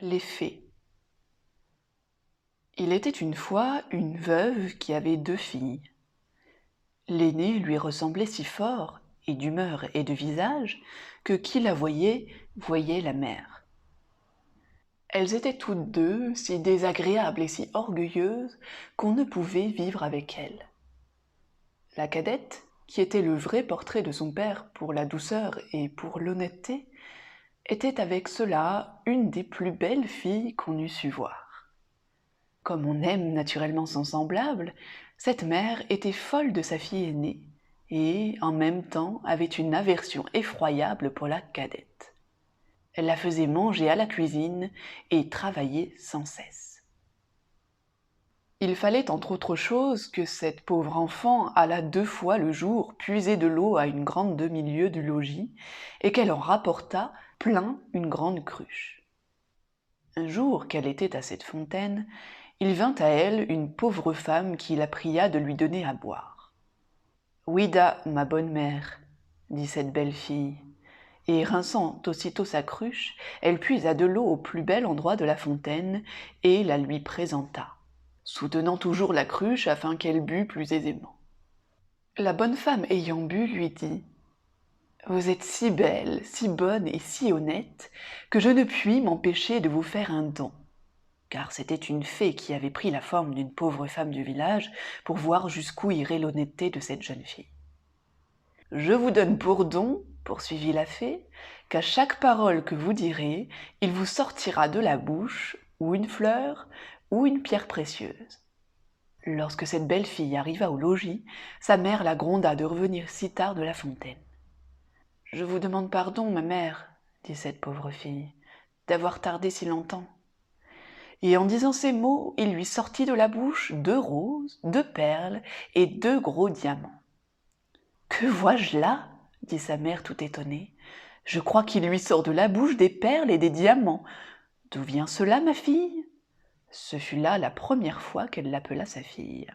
Les fées. Il était une fois une veuve qui avait 2 filles. L'aînée lui ressemblait si fort, et d'humeur et de visage, que qui la voyait, voyait la mère. Elles étaient toutes deux si désagréables et si orgueilleuses qu'on ne pouvait vivre avec elles. La cadette, qui était le vrai portrait de son père pour la douceur et pour l'honnêteté, était avec cela une des plus belles filles qu'on eût su voir. Comme on aime naturellement son semblable, cette mère était folle de sa fille aînée et, en même temps, avait une aversion effroyable pour la cadette. Elle la faisait manger à la cuisine et travailler sans cesse. Il fallait entre autres choses que cette pauvre enfant allât 2 fois le jour puiser de l'eau à une grande demi-lieue du logis et qu'elle en rapportât plein une grande cruche. Un jour qu'elle était à cette fontaine, il vint à elle une pauvre femme qui la pria de lui donner à boire. « Oui-da, ma bonne mère, dit cette belle fille, et rinçant aussitôt sa cruche, elle puisa de l'eau au plus bel endroit de la fontaine et la lui présenta, soutenant toujours la cruche afin qu'elle bût plus aisément. La bonne femme ayant bu lui dit « Vous êtes si belle, si bonne et si honnête que je ne puis m'empêcher de vous faire un don. » Car c'était une fée qui avait pris la forme d'une pauvre femme du village pour voir jusqu'où irait l'honnêteté de cette jeune fille. « Je vous donne pour don, poursuivit la fée, qu'à chaque parole que vous direz, il vous sortira de la bouche ou une fleur ou une pierre précieuse. » Lorsque cette belle fille arriva au logis, sa mère la gronda de revenir si tard de la fontaine. « Je vous demande pardon, ma mère, dit cette pauvre fille, d'avoir tardé si longtemps. » Et en disant ces mots, il lui sortit de la bouche 2 roses, 2 perles et 2 gros diamants. « Que vois-je là ?» dit sa mère tout étonnée. « Je crois qu'il lui sort de la bouche des perles et des diamants. D'où vient cela, ma fille ?» Ce fut là la première fois qu'elle l'appela sa fille.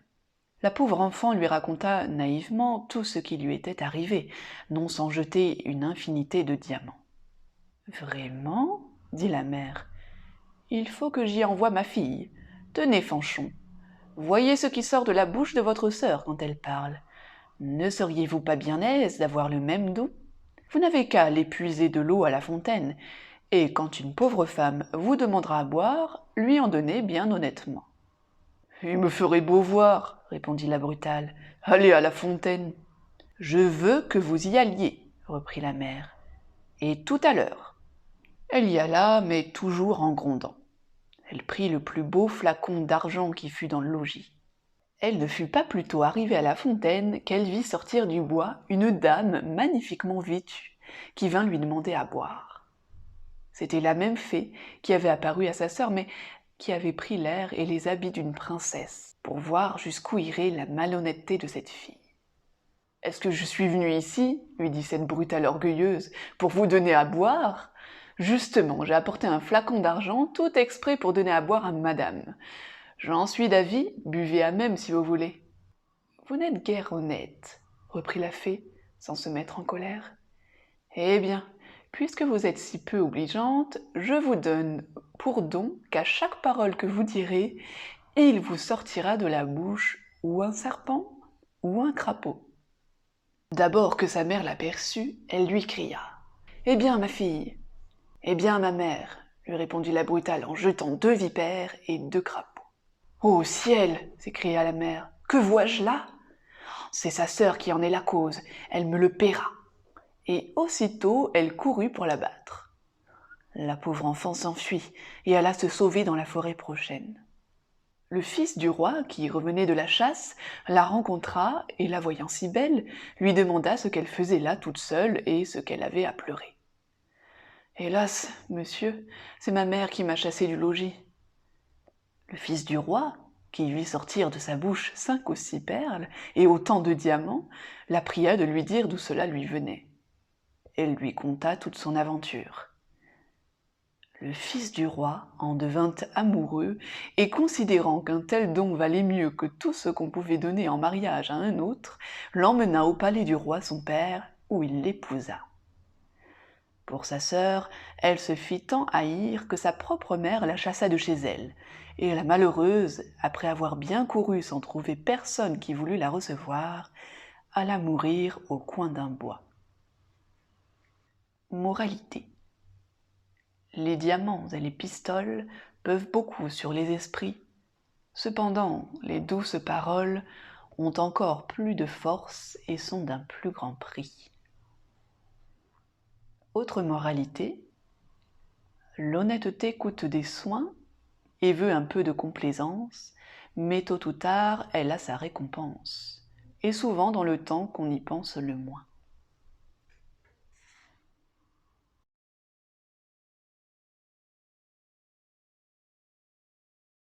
La pauvre enfant lui raconta naïvement tout ce qui lui était arrivé, non sans jeter une infinité de diamants. « Vraiment ?» dit la mère. « Il faut que j'y envoie ma fille. Tenez, Fanchon, voyez ce qui sort de la bouche de votre sœur quand elle parle. Ne seriez-vous pas bien aise d'avoir le même don? Vous n'avez qu'à aller puiser de l'eau à la fontaine, et quand une pauvre femme vous demandera à boire, lui en donner bien honnêtement. »« Il me ferait beau voir, répondit la brutale. Allez à la fontaine. »« Je veux que vous y alliez, reprit la mère, et tout à l'heure. » Elle y alla, mais toujours en grondant. Elle prit le plus beau flacon d'argent qui fut dans le logis. Elle ne fut pas plutôt arrivée à la fontaine qu'elle vit sortir du bois une dame magnifiquement vêtue, qui vint lui demander à boire. C'était la même fée qui avait apparu à sa sœur, mais qui avait pris l'air et les habits d'une princesse, pour voir jusqu'où irait la malhonnêteté de cette fille. « Est-ce que je suis venue ici, lui dit cette brutale orgueilleuse, pour vous donner à boire ? Justement, j'ai apporté un flacon d'argent tout exprès pour donner à boire à madame. J'en suis d'avis, buvez à même si vous voulez. »« Vous n'êtes guère honnête, reprit la fée, sans se mettre en colère. Eh bien, puisque vous êtes si peu obligeante, je vous donne pour don qu'à chaque parole que vous direz, il vous sortira de la bouche ou un serpent ou un crapaud. » D'abord que sa mère l'aperçut, elle lui cria « Eh bien, ma fille !»« Eh bien, ma mère !» lui répondit la brutale en jetant 2 vipères et 2 crapauds. « Ô ciel !» s'écria la mère. « Que vois-je là ? C'est sa sœur qui en est la cause, elle me le paiera. » Et aussitôt elle courut pour la battre. La pauvre enfant s'enfuit et alla se sauver dans la forêt prochaine. Le fils du roi, qui revenait de la chasse, la rencontra et, la voyant si belle, lui demanda ce qu'elle faisait là toute seule et ce qu'elle avait à pleurer. « Hélas, monsieur, c'est ma mère qui m'a chassée du logis. » Le fils du roi, qui vit sortir de sa bouche 5 ou 6 perles et autant de diamants, la pria de lui dire d'où cela lui venait. Elle lui conta toute son aventure. Le fils du roi en devint amoureux, et considérant qu'un tel don valait mieux que tout ce qu'on pouvait donner en mariage à un autre, l'emmena au palais du roi son père, où il l'épousa. Pour sa sœur, elle se fit tant haïr que sa propre mère la chassa de chez elle, et la malheureuse, après avoir bien couru sans trouver personne qui voulût la recevoir, alla mourir au coin d'un bois. Moralité. Les diamants et les pistoles peuvent beaucoup sur les esprits. Cependant, les douces paroles ont encore plus de force et sont d'un plus grand prix. Autre moralité, l'honnêteté coûte des soins et veut un peu de complaisance, mais tôt ou tard elle a sa récompense, et souvent dans le temps qu'on y pense le moins.